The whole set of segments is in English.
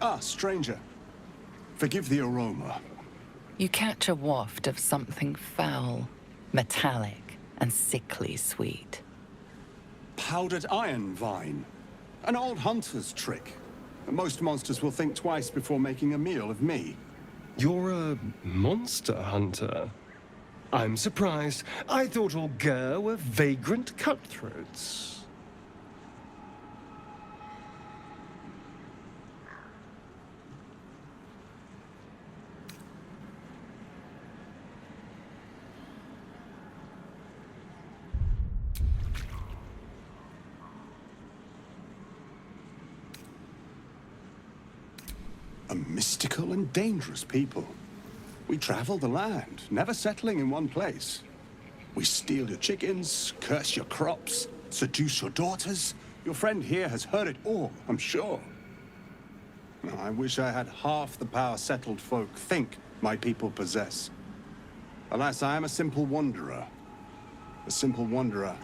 Ah, stranger. Forgive the aroma. You catch a waft of something foul, metallic, and sickly sweet. Powdered iron vine. An old hunter's trick. Most monsters will think twice before making a meal of me. You're a monster hunter. I'm surprised. I thought all Ger were vagrant cutthroats. A mystical and dangerous people. We travel the land, never settling in one place. We steal your chickens, curse your crops, seduce your daughters. Your friend here has heard it all, I'm sure. I wish I had half the power settled folk think my people possess. Alas, I am a simple wanderer. A simple wanderer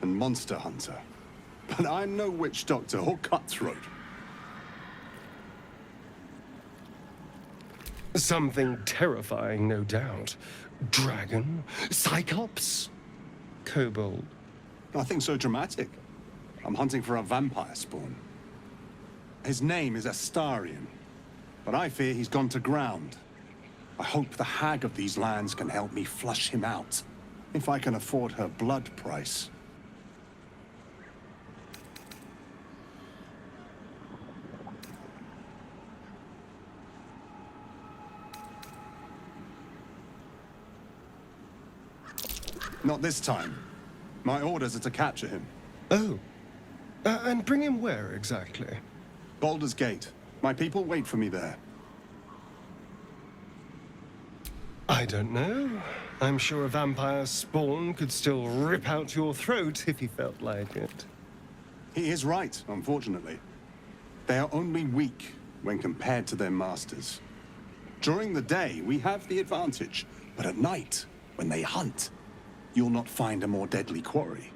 and monster hunter. But I'm no witch doctor or cutthroat. Something terrifying, no doubt. Dragon? Cyclops? Kobold? Nothing so dramatic. I'm hunting for a vampire spawn. His name is Astarion, but I fear he's gone to ground. I hope the hag of these lands can help me flush him out, if I can afford her blood price. Not this time. My orders are to capture him. Oh. And bring him where, exactly? Baldur's Gate. My people wait for me there. I don't know. I'm sure a vampire spawn could still rip out your throat if he felt like it. He is right, unfortunately. They are only weak when compared to their masters. During the day, we have the advantage, but at night, when they hunt, you'll not find a more deadly quarry.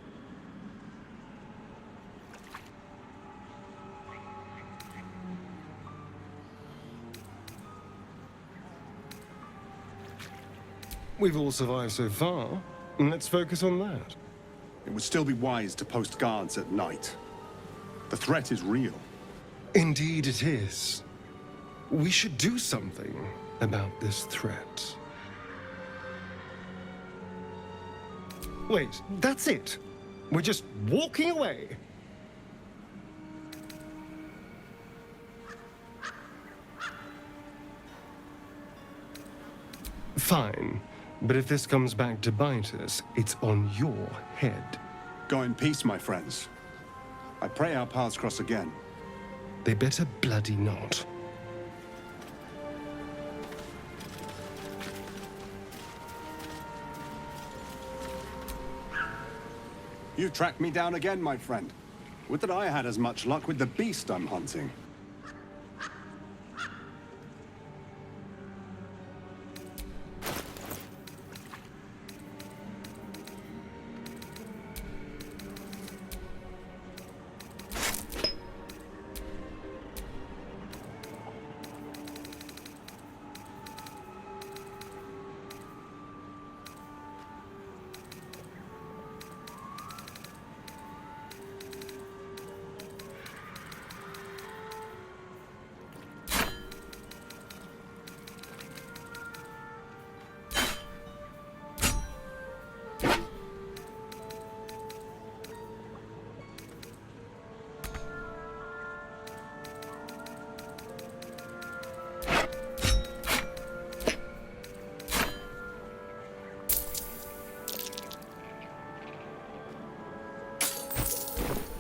We've all survived so far. Let's focus on that. It would still be wise to post guards at night. The threat is real. Indeed it is. We should do something about this threat. Wait, that's it. We're just walking away. Fine, but if this comes back to bite us, it's on your head. Go in peace, my friends. I pray our paths cross again. They better bloody not. You tracked me down again, my friend. Would that I had as much luck with the beast I'm hunting.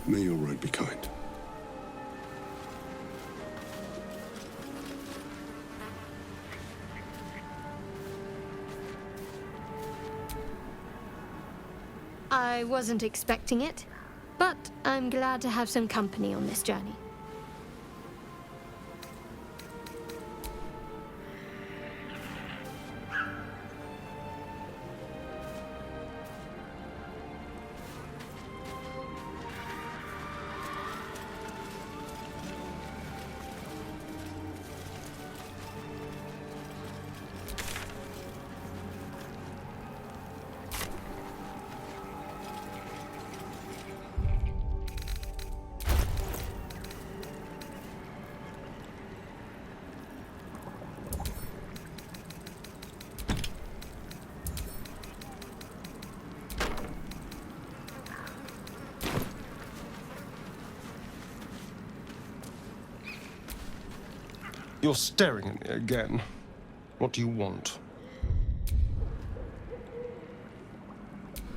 May your road be kind. I wasn't expecting it, but I'm glad to have some company on this journey. You're staring at me again. What do you want?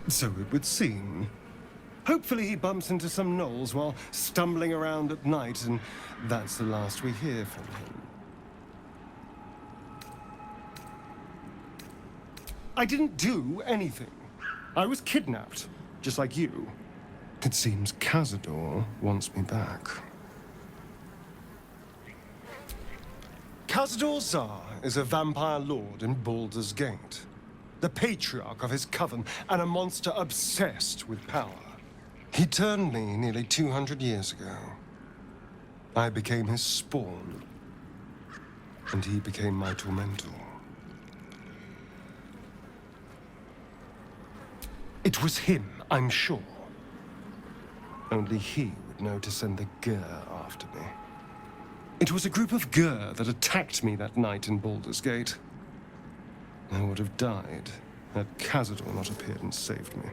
So it would seem. Hopefully he bumps into some gnolls while stumbling around at night, and that's the last we hear from him. I didn't do anything. I was kidnapped, just like you. It seems Cazador wants me back. Cazador Zar is a vampire lord in Baldur's Gate, the patriarch of his coven, and a monster obsessed with power. He turned me nearly 200 years ago. I became his spawn, and he became my tormentor. It was him, I'm sure. Only he would know to send the Gur after me. It was a group of Gur that attacked me that night in Baldur's Gate. I would have died had Cazador not appeared and saved me.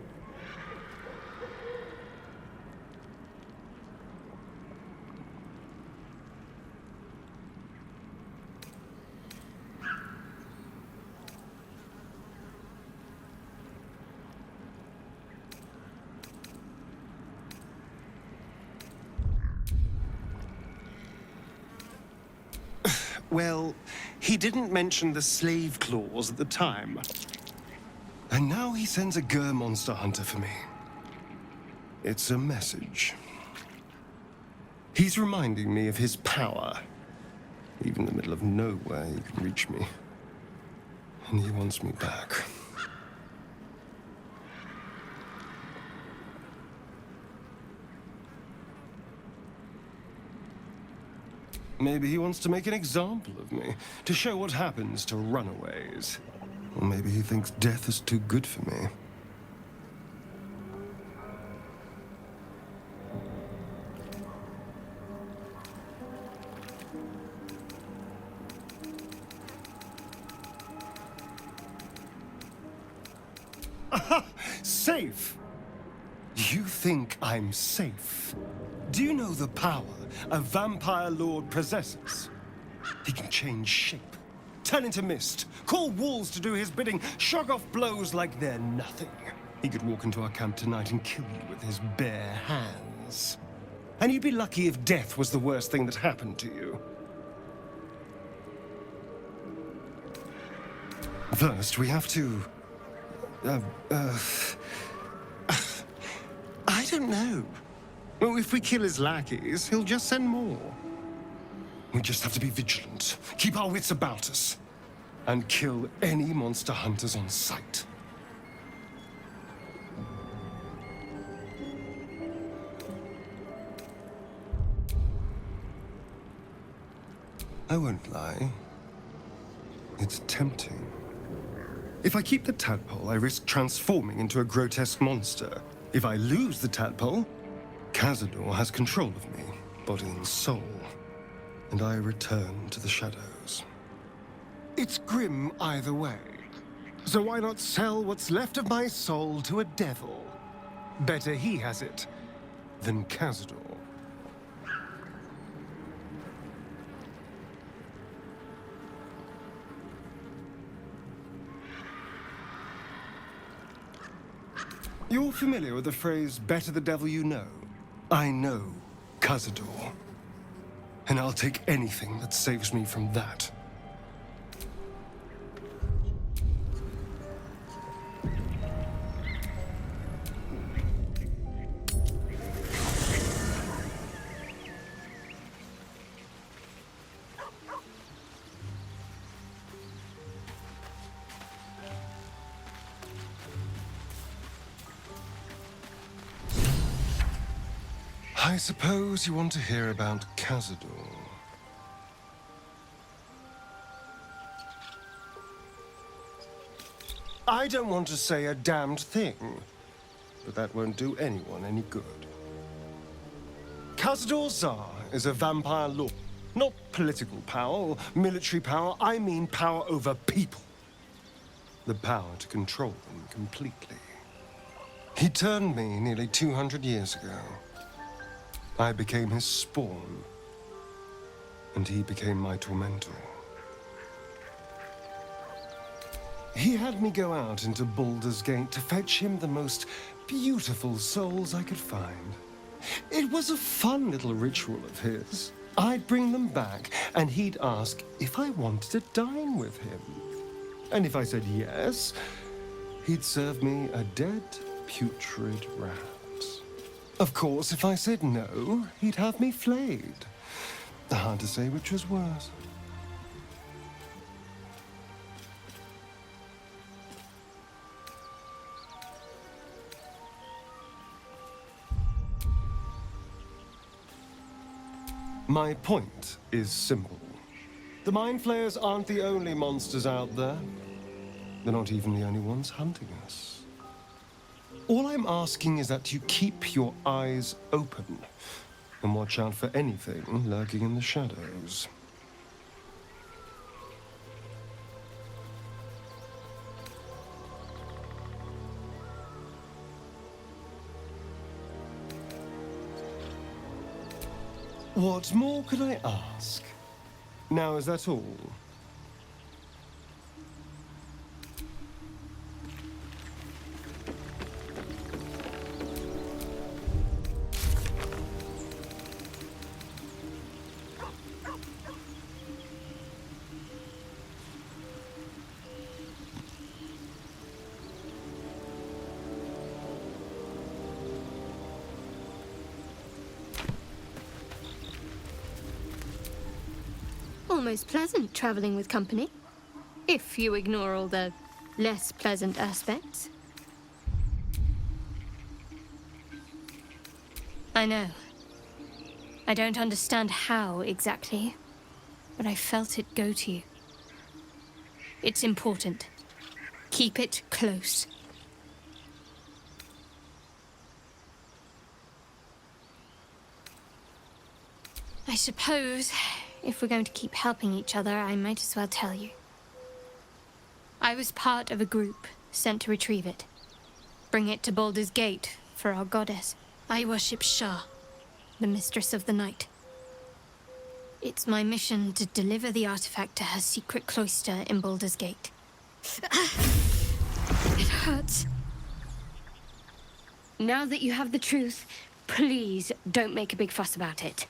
Well, he didn't mention the slave clause at the time. And now he sends a Gur monster hunter for me. It's a message. He's reminding me of his power. Even in the middle of nowhere, he can reach me. And he wants me back. Maybe he wants to make an example of me, to show what happens to runaways. Or maybe he thinks death is too good for me. Aha! Safe! You think I'm safe? Do you know the power a vampire lord possesses? He can change shape, turn into mist, call wolves to do his bidding, shrug off blows like they're nothing. He could walk into our camp tonight and kill you with his bare hands. And you'd be lucky if death was the worst thing that happened to you. First, we have to... I don't know. Well, if we kill his lackeys, he'll just send more. We just have to be vigilant, keep our wits about us, and kill any monster hunters on sight. I won't lie. It's tempting. If I keep the tadpole, I risk transforming into a grotesque monster. If I lose the tadpole, Cazador has control of me, body and soul, and I return to the shadows. It's grim either way, so why not sell what's left of my soul to a devil? Better he has it than Cazador. You're familiar with the phrase, better the devil you know? I know Cazador, and I'll take anything that saves me from that. I suppose you want to hear about Cazador. I don't want to say a damned thing, but that won't do anyone any good. Cazador Zar is a vampire lord. Not political power or military power, I mean power over people. The power to control them completely. He turned me nearly 200 years ago. I became his spawn, and he became my tormentor. He had me go out into Baldur's Gate to fetch him the most beautiful souls I could find. It was a fun little ritual of his. I'd bring them back, and he'd ask if I wanted to dine with him. And if I said yes, he'd serve me a dead, putrid rat. Of course, if I said no, he'd have me flayed. Hard to say which was worse. My point is simple. The Mind Flayers aren't the only monsters out there. They're not even the only ones hunting us. All I'm asking is that you keep your eyes open and watch out for anything lurking in the shadows. What more could I ask? Now, is that all? Almost pleasant traveling with company, if you ignore all the less pleasant aspects. I know. I don't understand how exactly, but I felt it go to you. It's important. Keep it close. I suppose, if we're going to keep helping each other, I might as well tell you. I was part of a group sent to retrieve it. Bring it to Baldur's Gate for our goddess. I worship Shah, the mistress of the night. It's my mission to deliver the artifact to her secret cloister in Baldur's Gate. It hurts. Now that you have the truth, please don't make a big fuss about it.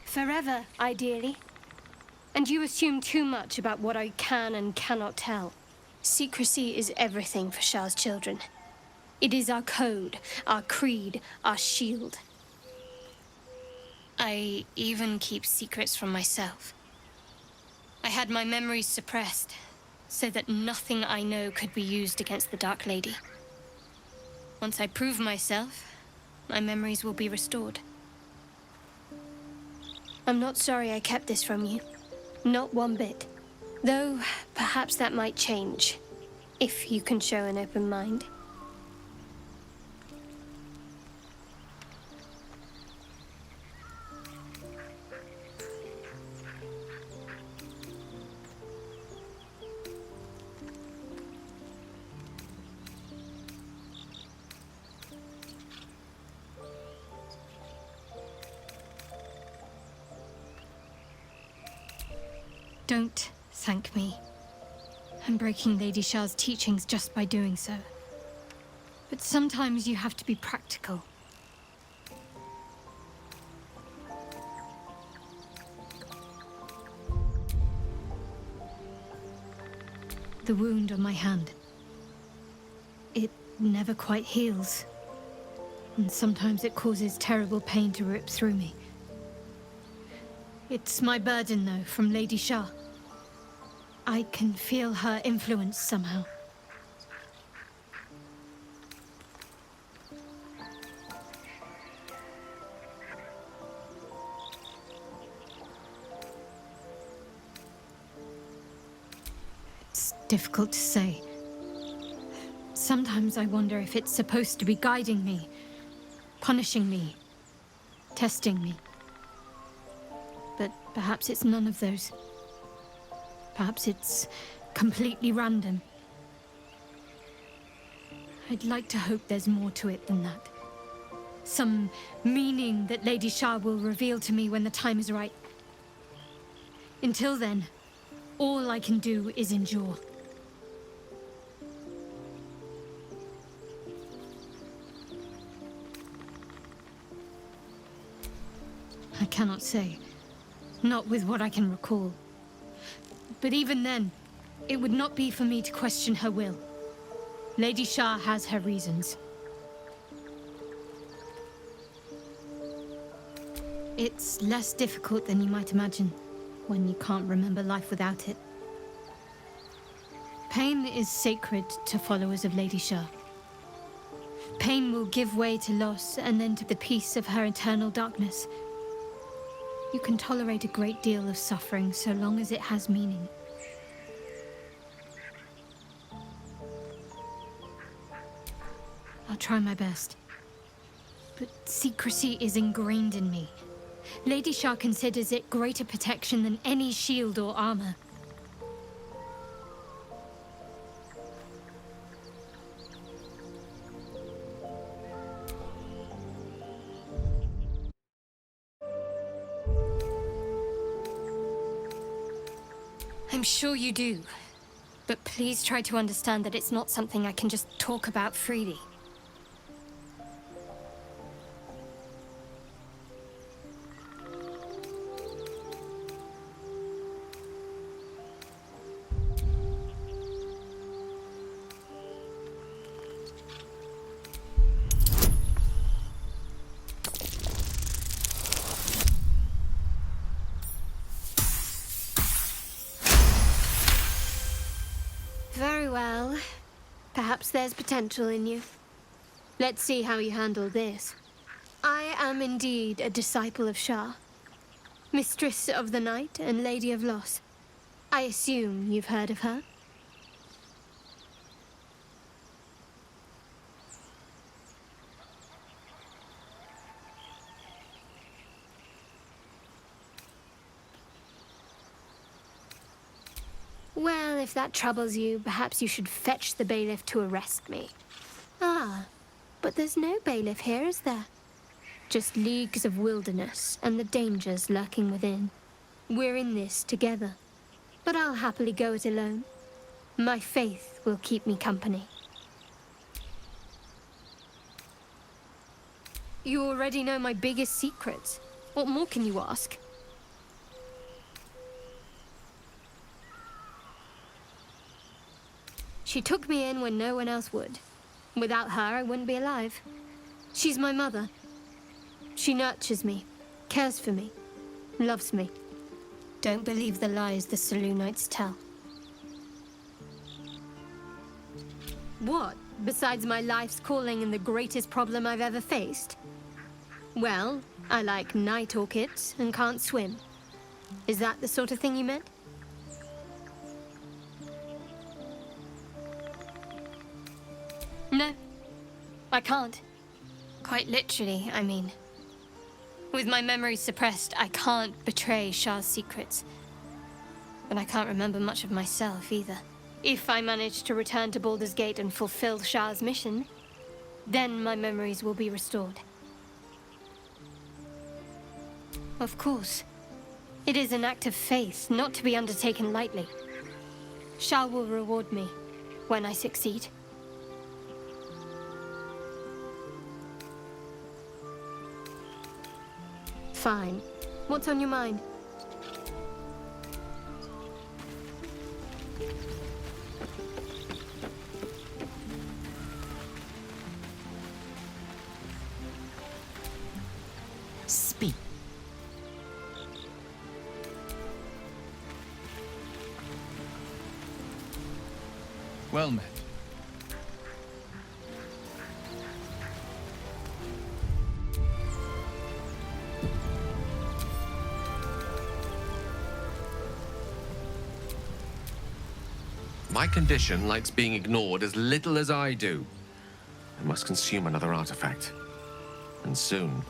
Forever, ideally. And you assume too much about what I can and cannot tell. Secrecy is everything for Shah's children. It is our code, our creed, our shield. I even keep secrets from myself. I had my memories suppressed, so that nothing I know could be used against the Dark Lady. Once I prove myself, my memories will be restored. I'm not sorry I kept this from you. Not one bit. Though, perhaps that might change, if you can show an open mind. Don't thank me. I'm breaking Lady Shah's teachings just by doing so. But sometimes you have to be practical. The wound on my hand. It never quite heals. And sometimes it causes terrible pain to rip through me. It's my burden, though, from Lady Shah. I can feel her influence somehow. It's difficult to say. Sometimes I wonder if it's supposed to be guiding me, punishing me, testing me. but perhaps it's none of those. Perhaps it's completely random. I'd like to hope there's more to it than that. Some meaning that Lady Shah will reveal to me when the time is right. Until then, all I can do is endure. I cannot say. Not with what I can recall. But even then, it would not be for me to question her will. Lady Shah has her reasons. It's less difficult than you might imagine, when you can't remember life without it. Pain is sacred to followers of Lady Shah. Pain will give way to loss and then to the peace of her eternal darkness. You can tolerate a great deal of suffering so long as it has meaning. I'll try my best. But secrecy is ingrained in me. Lady Shah considers it greater protection than any shield or armor. I'm sure you do. But please try to understand that it's not something I can just talk about freely. Very well. Perhaps there's potential in you. Let's see how you handle this. I am indeed a disciple of Shah, Mistress of the Night and Lady of Loss. I assume you've heard of her? Well, if that troubles you, perhaps you should fetch the bailiff to arrest me. Ah, but there's no bailiff here, is there? Just leagues of wilderness and the dangers lurking within. We're in this together, but I'll happily go it alone. My faith will keep me company. You already know my biggest secrets. What more can you ask? She took me in when no one else would. Without her, I wouldn't be alive. She's my mother. She nurtures me, cares for me, loves me. Don't believe the lies the Selûnites tell. What, besides my life's calling and the greatest problem I've ever faced? Well, I like night orchids and can't swim. Is that the sort of thing you meant? No, I can't. Quite literally, I mean. With my memory suppressed, I can't betray Shah's secrets. But I can't remember much of myself either. If I manage to return to Baldur's Gate and fulfill Shah's mission, then my memories will be restored. Of course. It is an act of faith, not to be undertaken lightly. Shah will reward me when I succeed. Fine. What's on your mind? Speak. Well met. My condition likes being ignored as little as I do. I must consume another artifact. And soon.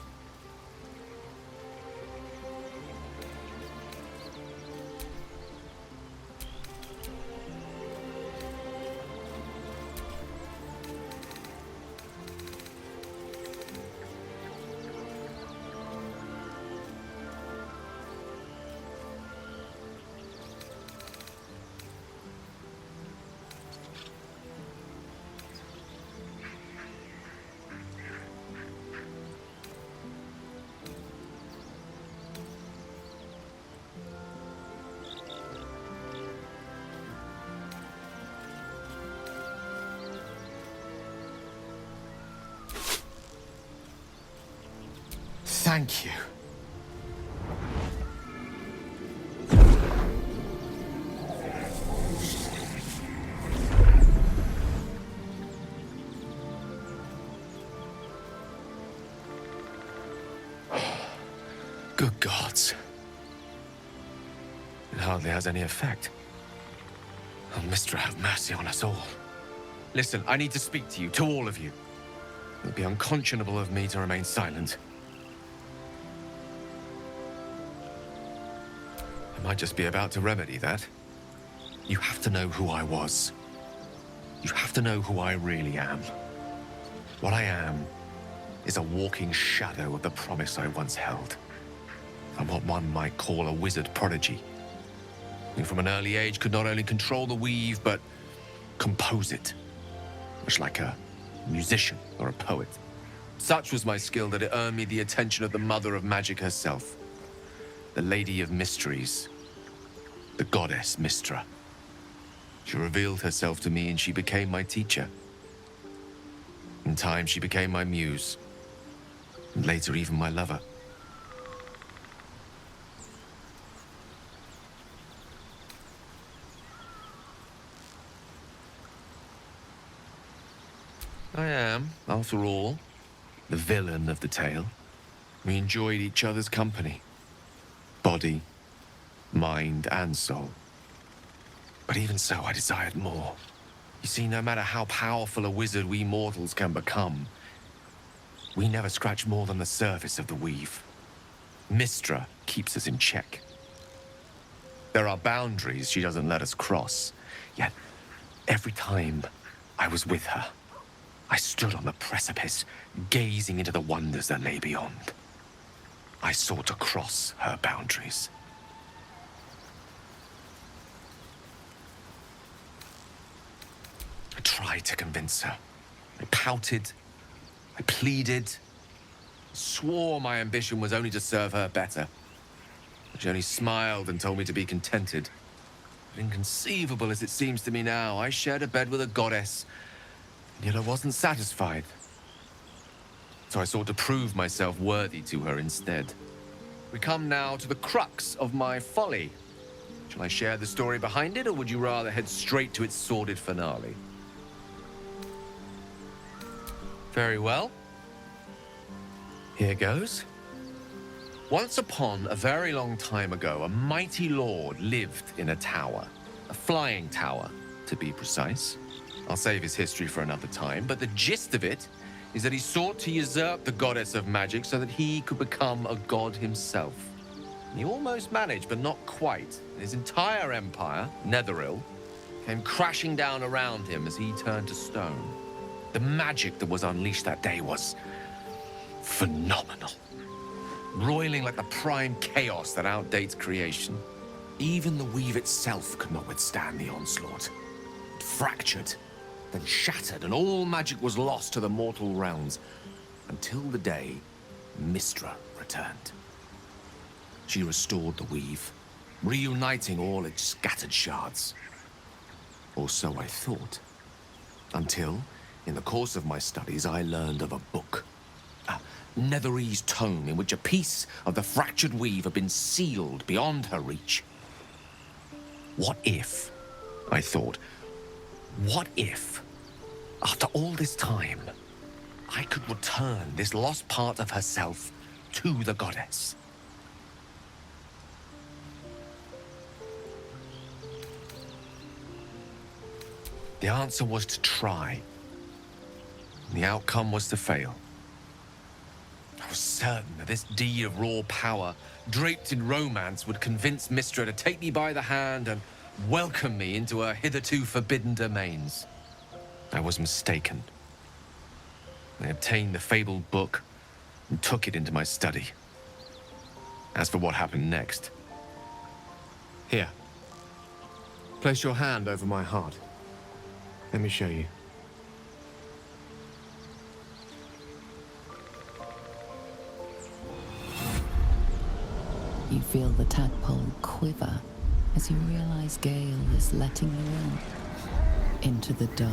Thank you. Good gods. It hardly has any effect. Oh, Mistra, have mercy on us all. Listen, I need to speak to you, to all of you. It would be unconscionable of me to remain silent. I might just be about to remedy that. You have to know who I was. You have to know who I really am. What I am is a walking shadow of the promise I once held. I'm what one might call a wizard prodigy, who from an early age could not only control the weave, but compose it, much like a musician or a poet. Such was my skill that it earned me the attention of the mother of magic herself, the Lady of Mysteries, the goddess Mistra. She revealed herself to me and she became my teacher. In time, she became my muse, and later even my lover. I am, after all, the villain of the tale. We enjoyed each other's company. Body, mind, and soul. But even so, I desired more. You see, no matter how powerful a wizard we mortals can become, we never scratch more than the surface of the weave. Mistra keeps us in check. There are boundaries she doesn't let us cross, yet every time I was with her, I stood on the precipice, gazing into the wonders that lay beyond. I sought to cross her boundaries. I tried to convince her. I pouted. I pleaded. Swore my ambition was only to serve her better. She only smiled and told me to be contented. But inconceivable as it seems to me now, I shared a bed with a goddess, yet I wasn't satisfied. So I sought to prove myself worthy to her instead. We come now to the crux of my folly. Shall I share the story behind it, or would you rather head straight to its sordid finale? Very well. Here goes. Once upon a very long time ago, a mighty lord lived in a tower. A flying tower, to be precise. I'll save his history for another time, but the gist of it is that he sought to usurp the goddess of magic so that he could become a god himself. And he almost managed, but not quite. His entire empire, Netheril, came crashing down around him as he turned to stone. The magic that was unleashed that day was phenomenal. Roiling like the prime chaos that outdates creation. Even the weave itself could not withstand the onslaught. It fractured, then shattered, and all magic was lost to the mortal realms, until the day Mistra returned. She restored the weave, reuniting all its scattered shards. Or so I thought. Until, in the course of my studies, I learned of a book. A Netherese tome in which a piece of the fractured weave had been sealed beyond her reach. What if, I thought, what if, after all this time, I could return this lost part of herself to the goddess? The answer was to try. The outcome was to fail. I was certain that this deed of raw power, draped in romance, would convince Mistra to take me by the hand and welcome me into her hitherto forbidden domains. I was mistaken. I obtained the fabled book and took it into my study. As for what happened next... Here. Place your hand over my heart. Let me show you. You feel the tadpole quiver as you realize Gale is letting you in into the dark.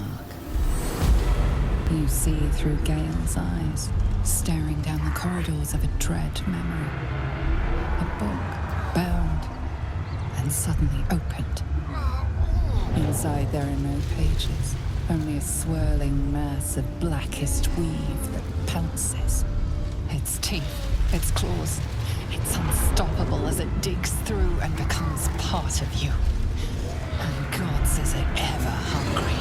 You see through Gale's eyes, staring down the corridors of a dread memory. A book, bound, and suddenly opened. Inside there are no pages, only a swirling mass of blackest weave that pounces. Its teeth, its claws, it's unstoppable as it digs through and becomes part of you. And gods, is it ever hungry.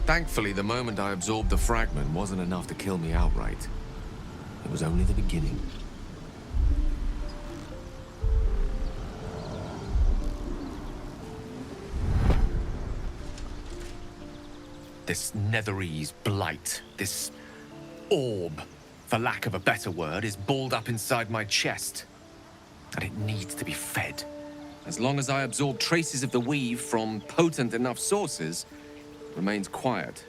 Thankfully, the moment I absorbed the fragment wasn't enough to kill me outright. It was only the beginning. This Netherese blight, this orb, for lack of a better word, is balled up inside my chest. And it needs to be fed. As long as I absorb traces of the weave from potent enough sources, it remains quiet.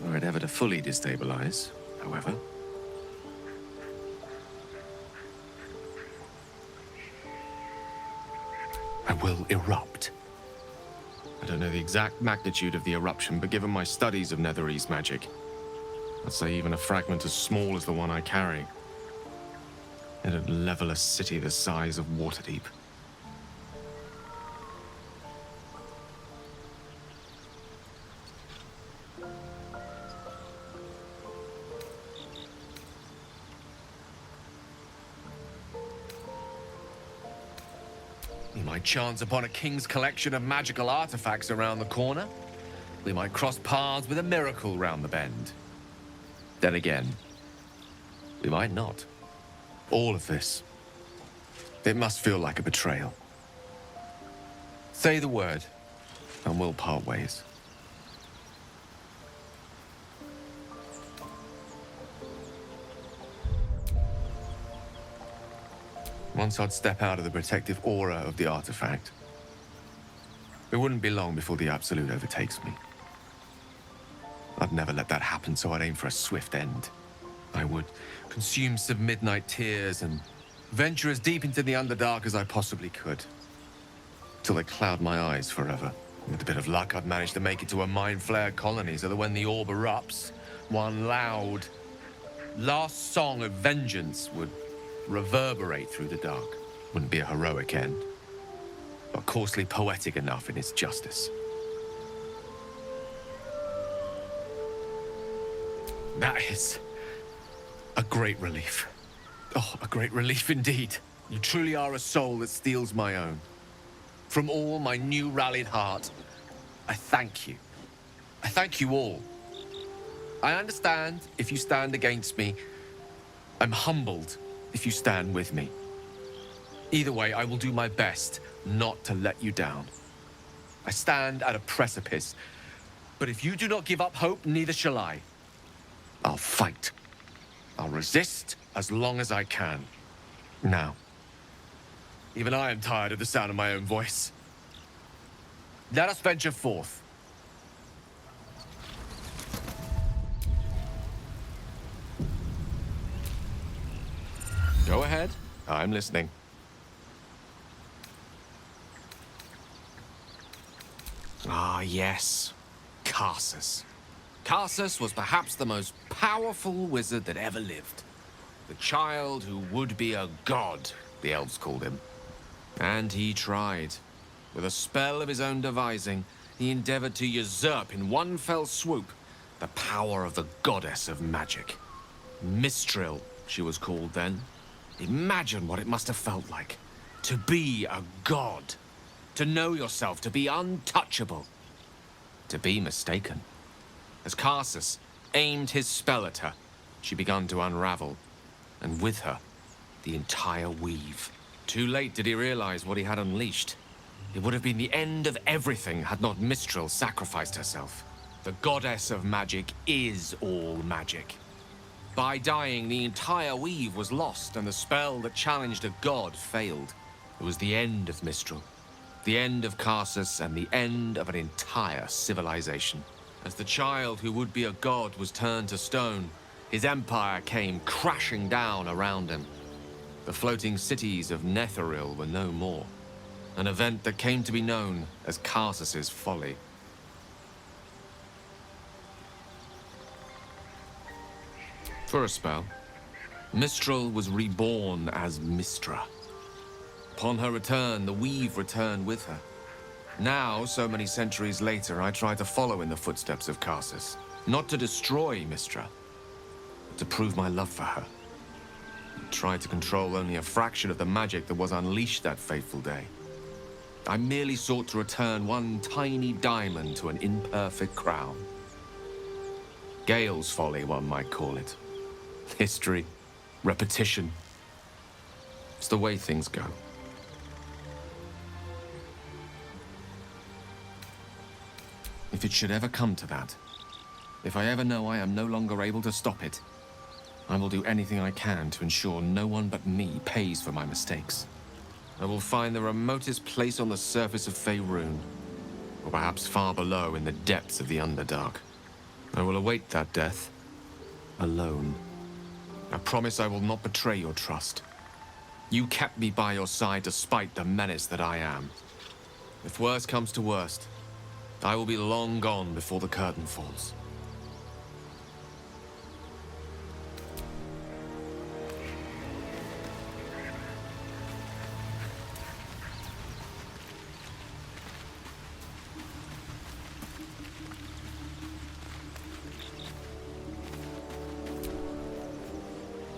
Were it ever to fully destabilize, however. I will erupt. I don't know the exact magnitude of the eruption, but given my studies of Netherese magic, I'd say even a fragment as small as the one I carry, it'd level a city the size of Waterdeep. We might chance upon a king's collection of magical artifacts around the corner. We might cross paths with a miracle round the bend. Then again, we might not. All of this, it must feel like a betrayal. Say the word, and we'll part ways. Once I'd step out of the protective aura of the artifact, it wouldn't be long before the Absolute overtakes me. I'd never let that happen, so I'd aim for a swift end. I would consume some midnight tears and venture as deep into the Underdark as I possibly could, till they cloud my eyes forever. With a bit of luck, I'd manage to make it to a Mind Flare colony, so that when the orb erupts, one loud, last song of vengeance would reverberate through the dark. Wouldn't be a heroic end, but coarsely poetic enough in its justice. That is a great relief. Oh, a great relief indeed. You truly are a soul that steals my own. From all my new rallied heart, I thank you. I thank you all. I understand if you stand against me. I'm humbled if you stand with me. Either way, I will do my best not to let you down. I stand at a precipice, but if you do not give up hope, neither shall I. I'll fight. I'll resist as long as I can. Now, even I am tired of the sound of my own voice. Let us venture forth. Go ahead. I'm listening. Ah, yes. Karsus. Karsus was perhaps the most powerful wizard that ever lived. The child who would be a god, the elves called him. And he tried. With a spell of his own devising, he endeavored to usurp in one fell swoop the power of the goddess of magic. Mistral, she was called then. Imagine what it must have felt like. To be a god. To know yourself, to be untouchable. To be mistaken. As Karsus aimed his spell at her, she began to unravel. And with her, the entire weave. Too late did he realize what he had unleashed. It would have been the end of everything had not Mistral sacrificed herself. The goddess of magic is all magic. By dying, the entire weave was lost, and the spell that challenged a god failed. It was the end of Mistral, the end of Karsus, and the end of an entire civilization. As the child who would be a god was turned to stone, his empire came crashing down around him. The floating cities of Netheril were no more. An event that came to be known as Karsus's folly. For a spell, Mistral was reborn as Mistra. Upon her return, the weave returned with her. Now, so many centuries later, I try to follow in the footsteps of Karsus. Not to destroy Mistra, but to prove my love for her. I tried to control only a fraction of the magic that was unleashed that fateful day. I merely sought to return one tiny diamond to an imperfect crown. Gale's folly, one might call it. History, repetition. It's the way things go. If it should ever come to that, if I ever know I am no longer able to stop it, I will do anything I can to ensure no one but me pays for my mistakes. I will find the remotest place on the surface of Faerun, or perhaps far below in the depths of the Underdark. I will await that death, alone. I promise I will not betray your trust. You kept me by your side despite the menace that I am. If worst comes to worst, I will be long gone before the curtain falls.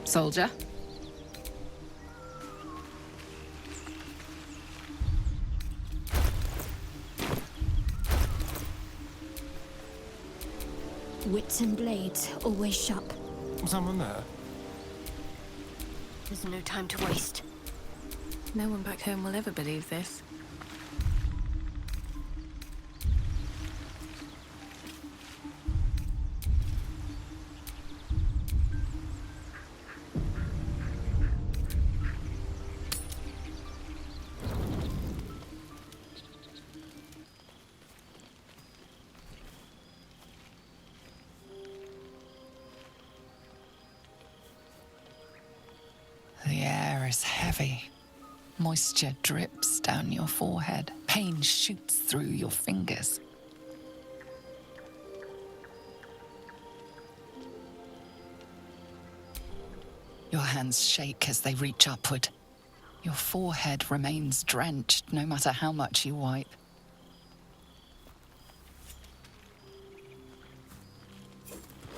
Soldier? Wits and blades, always sharp. Someone there? There's no time to waste. No one back home will ever believe this. The air is heavy. Moisture drips down your forehead. Pain shoots through your fingers. Your hands shake as they reach upward. Your forehead remains drenched no matter how much you wipe.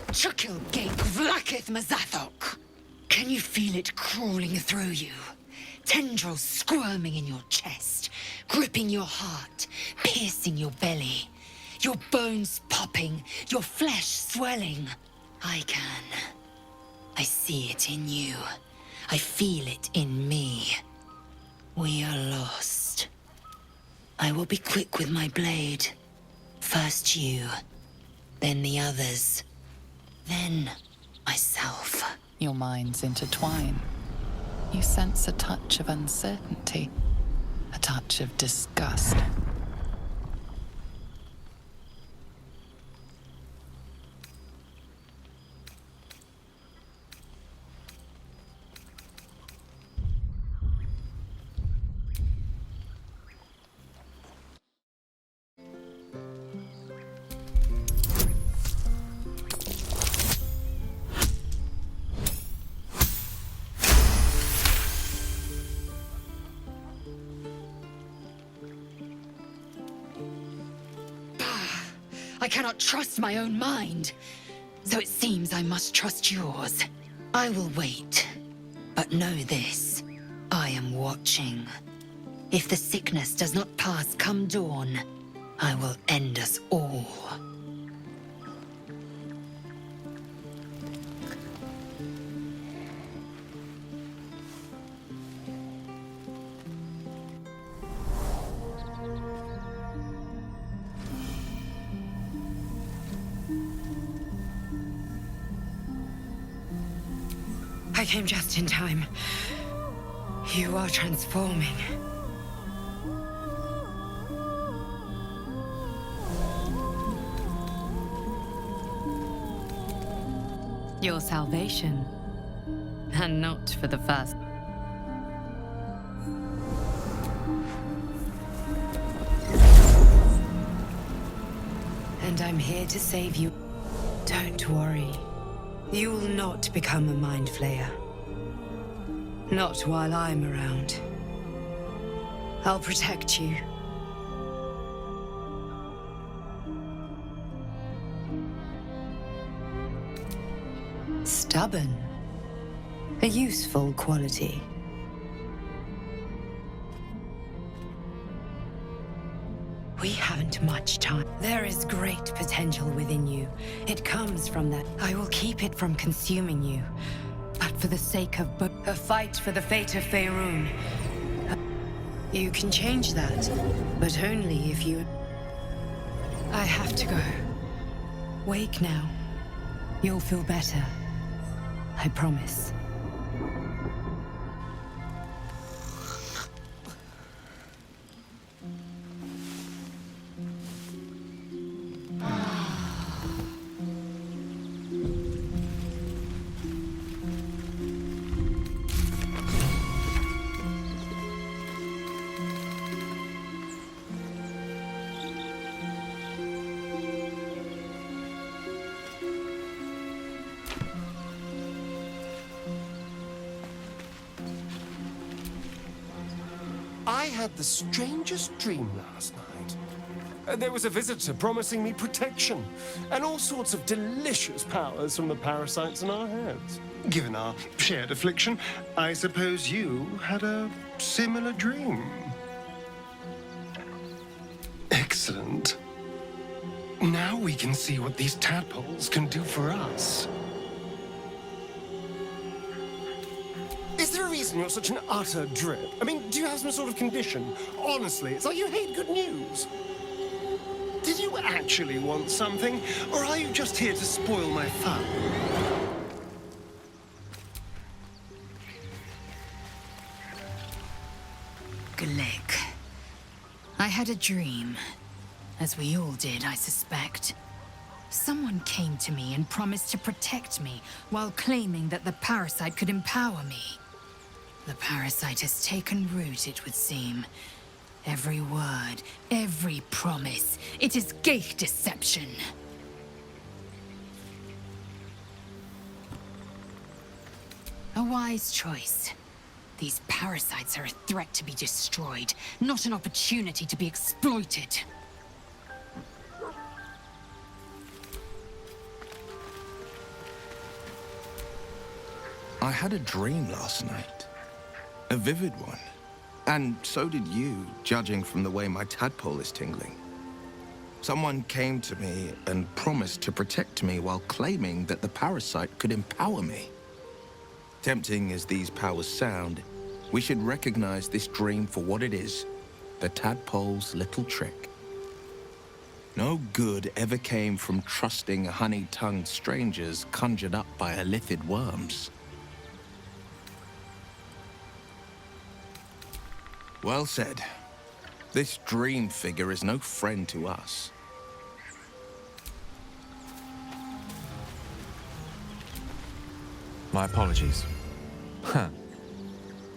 Chukil Gate Vlakith Mazathok! Can you feel it crawling through you? Tendrils squirming in your chest, gripping your heart, piercing your belly. Your bones popping, your flesh swelling. I can. I see it in you. I feel it in me. We are lost. I will be quick with my blade. First you, then the others, then myself. Your minds intertwine. You sense a touch of uncertainty, a touch of disgust. I cannot trust my own mind. So it seems I must trust yours. I will wait. But know this. I am watching. If the sickness does not pass come dawn, I will end us all. I came just in time. You are transforming. Your salvation. And not for the first. I'm here to save you. Don't worry. You will not become a mind flayer. Not while I'm around. I'll protect you. Stubborn. A useful quality. We haven't much time. There is great potential within you. It comes from that. I will keep it from consuming you. But for the sake of a fight for the fate of Faerun. You can change that, but only if you... I have to go. Wake now. You'll feel better. I promise. I had the strangest dream last night. There was a visitor promising me protection and all sorts of delicious powers from the parasites in our heads. Given our shared affliction, I suppose you had a similar dream. Excellent. Now we can see what these tadpoles can do for us. Is there a reason you're such an utter drip? I mean, do you have some sort of condition? Honestly, it's like you hate good news. Did you actually want something, or are you just here to spoil my fun? Glick. I had a dream. As we all did, I suspect. Someone came to me and promised to protect me while claiming that the parasite could empower me. The parasite has taken root, it would seem. Every word, every promise, it is gate deception. A wise choice. These parasites are a threat to be destroyed, not an opportunity to be exploited. I had a dream last night. A vivid one. And so did you, judging from the way my tadpole is tingling. Someone came to me and promised to protect me while claiming that the parasite could empower me. Tempting as these powers sound, we should recognize this dream for what it is, the tadpole's little trick. No good ever came from trusting honey-tongued strangers conjured up by elithid worms. Well said. This dream figure is no friend to us. My apologies. Huh.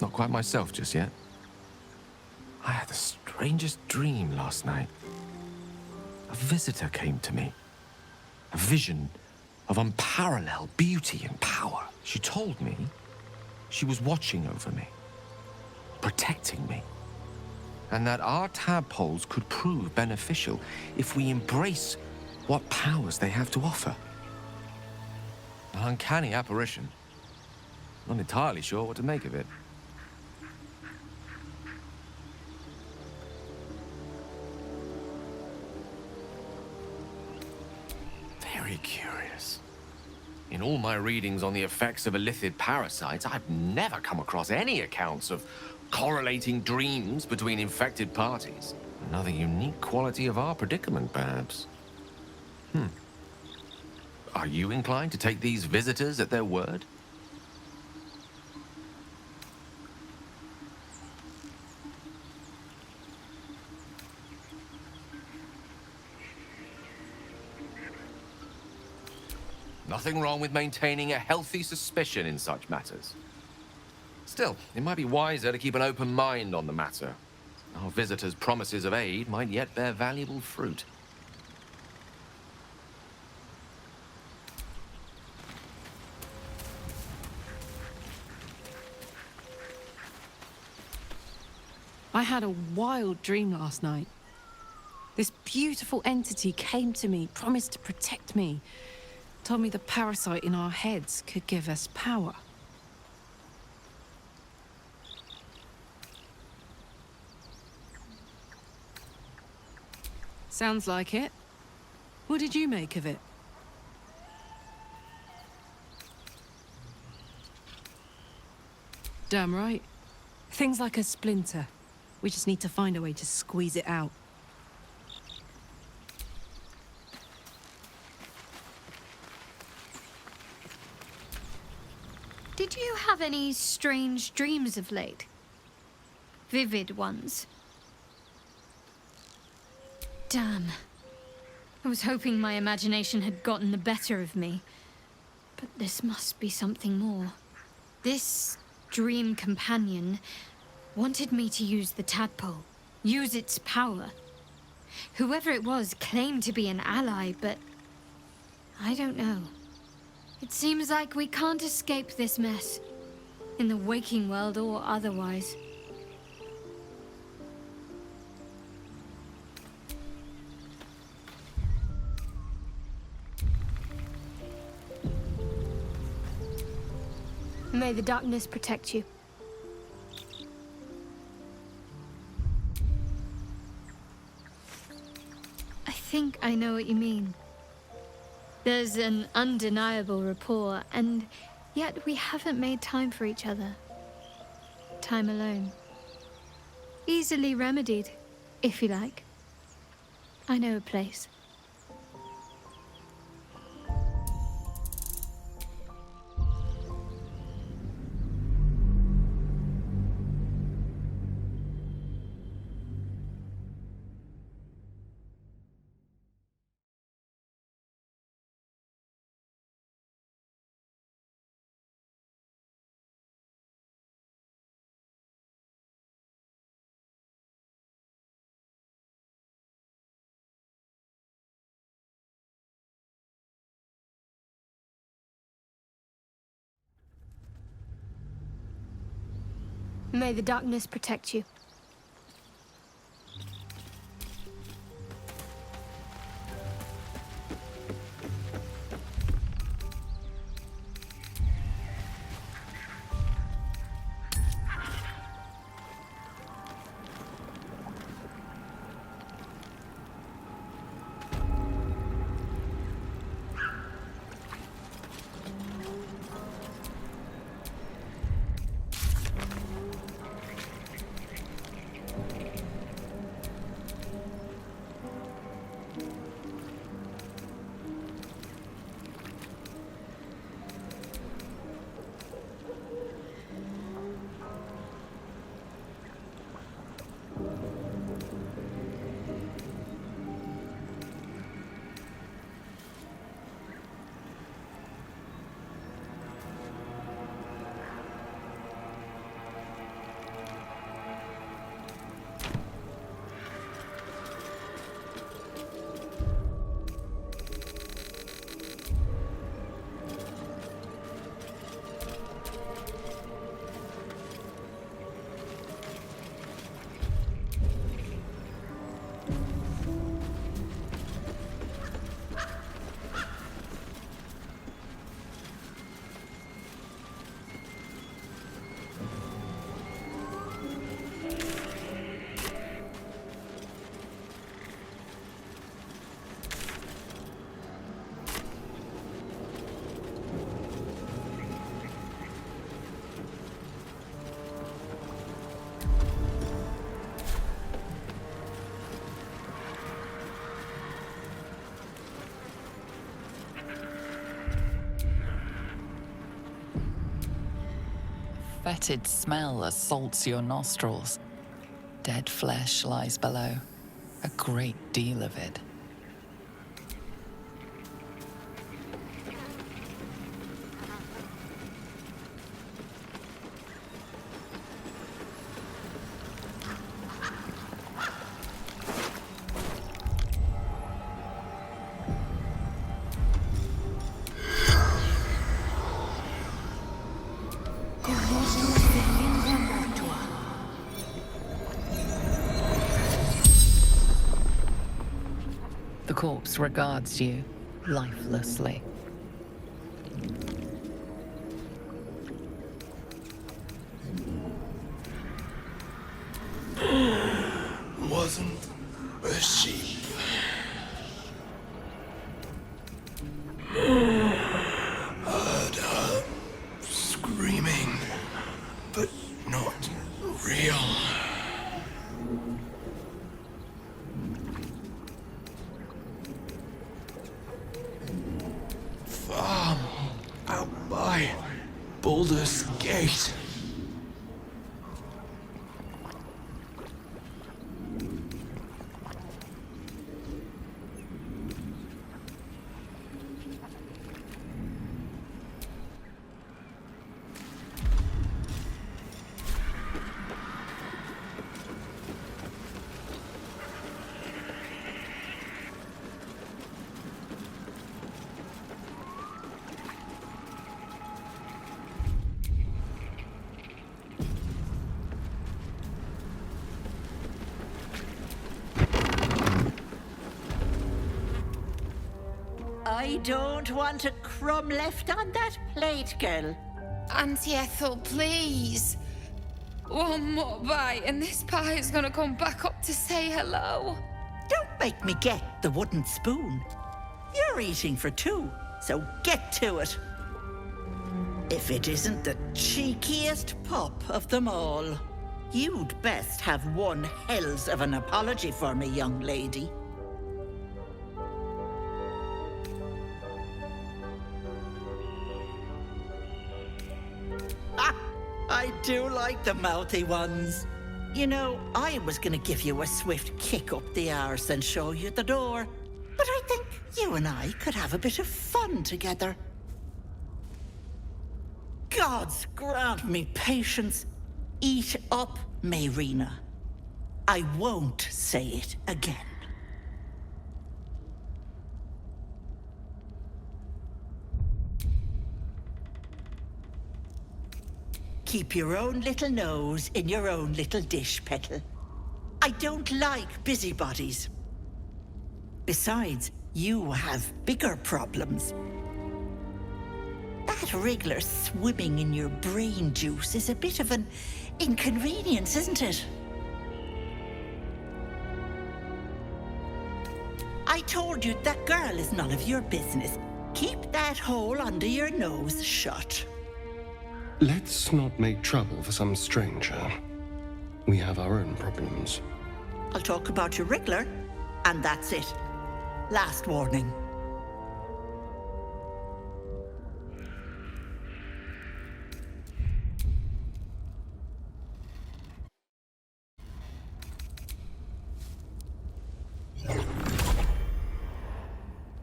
Not quite myself just yet. I had the strangest dream last night. A visitor came to me. A vision of unparalleled beauty and power. She told me she was watching over me, protecting me, and that our tadpoles could prove beneficial if we embrace what powers they have to offer. An uncanny apparition. Not entirely sure what to make of it. Very curious. In all my readings on the effects of elithid parasites, I've never come across any accounts of correlating dreams between infected parties. Another unique quality of our predicament, perhaps. Are you inclined to take these visitors at their word? Nothing wrong with maintaining a healthy suspicion in such matters. Still, it might be wiser to keep an open mind on the matter. Our visitors' promises of aid might yet bear valuable fruit. I had a wild dream last night. This beautiful entity came to me, promised to protect me, told me the parasite in our heads could give us power. Sounds like it. What did you make of it? Damn right. Things like a splinter. We just need to find a way to squeeze it out. Did you have any strange dreams of late? Vivid ones? Damn. I was hoping my imagination had gotten the better of me. But this must be something more. This dream companion wanted me to use the tadpole, use its power. Whoever it was claimed to be an ally, but I don't know. It seems like we can't escape this mess, in the waking world or otherwise. May the darkness protect you. I think I know what you mean. There's an undeniable rapport, and yet we haven't made time for each other. Time alone. Easily remedied, if you like. I know a place. May the darkness protect you. Fetid smell assaults your nostrils. Dead flesh lies below, a great deal of it. corpse regards you lifelessly. Wasn't a sheep. Heard her screaming, but not real. Farm out by Baldur's Gate. I don't want a crumb left on that plate, girl. Auntie Ethel, please. One more bite and this pie is gonna come back up to say hello. Don't make me get the wooden spoon. You're eating for two, so get to it. If it isn't the cheekiest pup of them all, you'd best have one hells of an apology for me, young lady. I do like the mouthy ones. You know, I was gonna give you a swift kick up the arse and show you the door. But I think you and I could have a bit of fun together. Gods grant me patience. Eat up, Mayrina. I won't say it again. Keep your own little nose in your own little dish, Petal. I don't like busybodies. Besides, you have bigger problems. That wriggler swimming in your brain juice is a bit of an inconvenience, isn't it? I told you that girl is none of your business. Keep that hole under your nose shut. Let's not make trouble for some stranger. We have our own problems. I'll talk about your wriggler, and that's it. Last warning.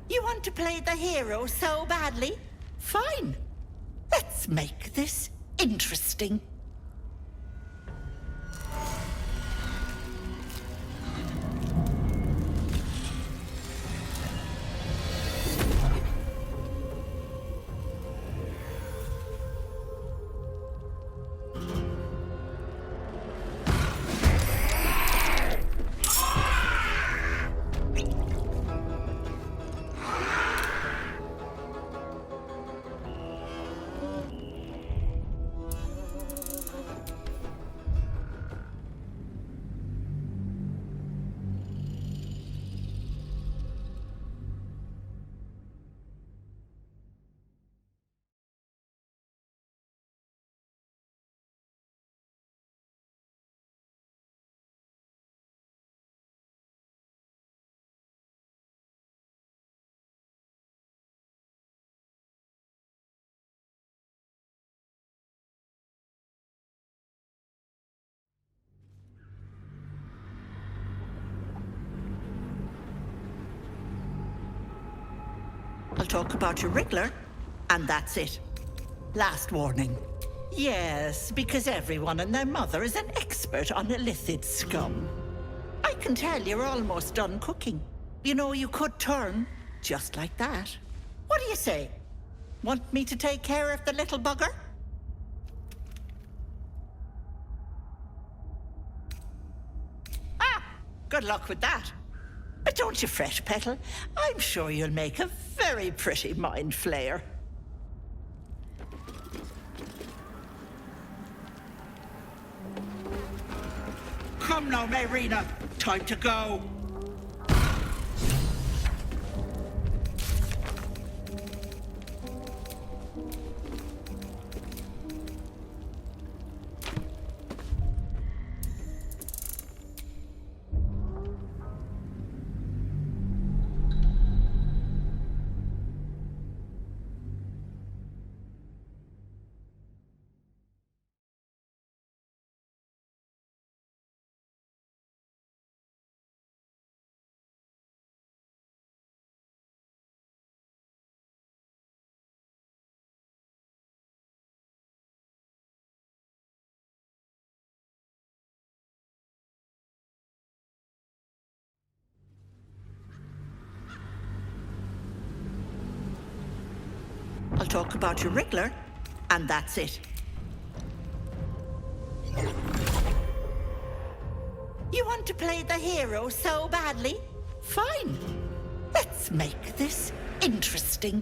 You want to play the hero so badly? Fine. Let's make this interesting. I'll talk about your wriggler, and that's it. Last warning. Yes, because everyone and their mother is an expert on illithid scum. I can tell you're almost done cooking. You know, you could turn just like that. What do you say? Want me to take care of the little bugger? Good luck with that. don't you fret, Petal. I'm sure you'll make a very pretty mind flayer. Come now, Marina. Time to go. I'll talk about your wriggler, and that's it. You want to play the hero so badly? Fine. Let's make this interesting.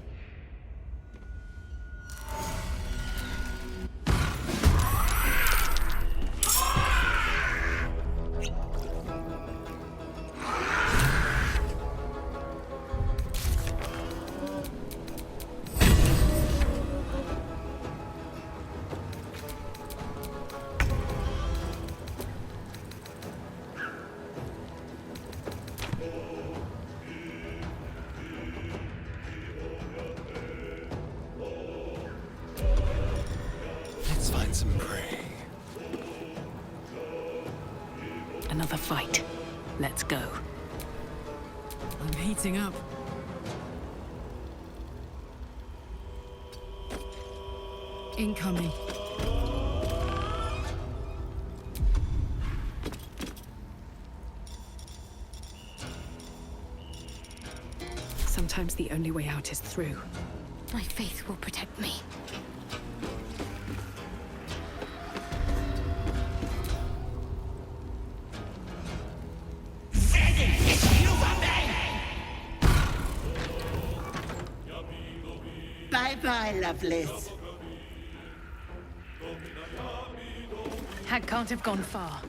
Let's find some prey. Another fight. Let's go. I'm heating up. Incoming. Sometimes the only way out is through. My faith will protect me. Bye-bye, lovelies. Hag can't have gone far.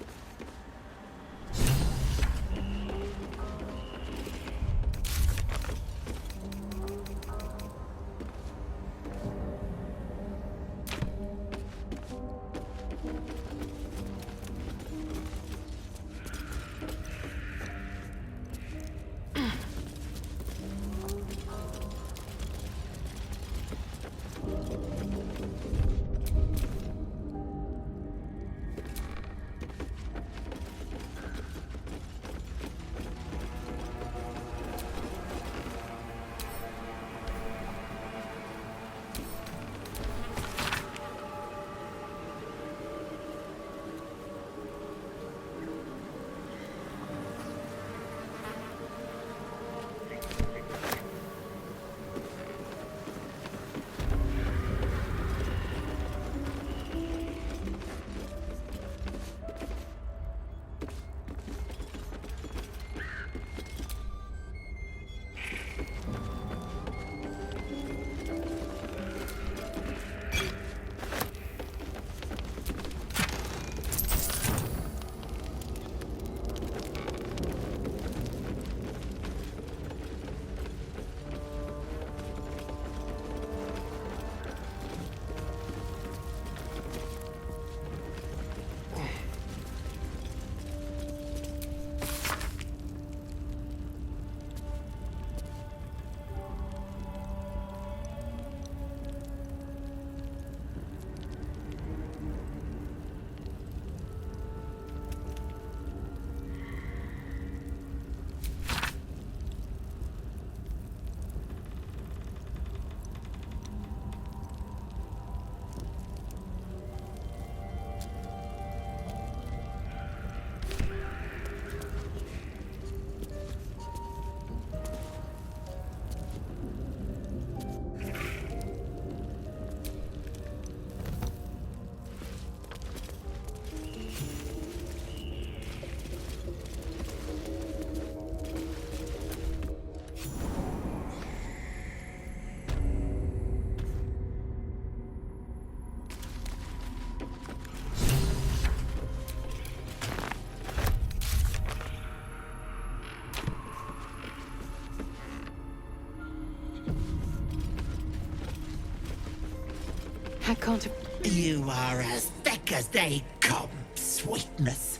I can't... You are as thick as they come, sweetness.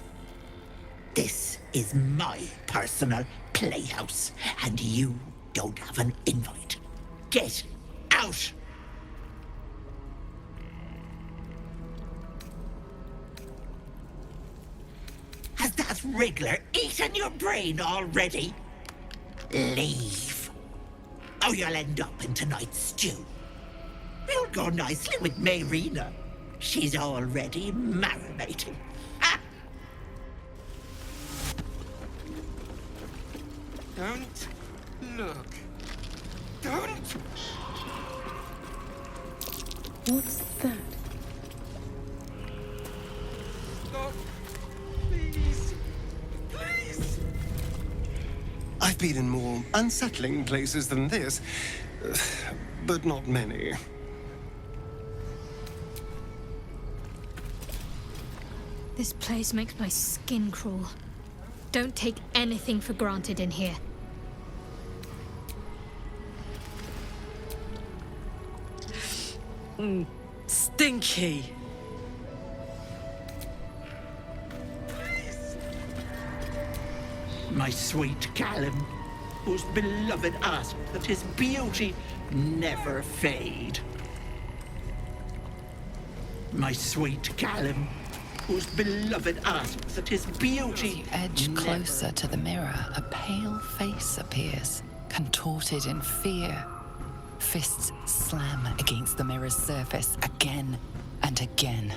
This is my personal playhouse, and you don't have an invite. Get out! Has that wriggler eaten your brain already? Leave. Or you'll end up in tonight's stew. It'll go nicely with Mayrina. She's already marinating. Ah! Don't look. Don't! What's that? Stop. Please. Please. I've been in more unsettling places than this, but not many. This place makes my skin crawl. Don't take anything for granted in here. Stinky. My sweet Callum, whose beloved asked that his beauty never fade. My sweet Callum, whose beloved asked that his beauty As you edge never... closer to the mirror, a pale face appears, contorted in fear. Fists slam against the mirror's surface again and again.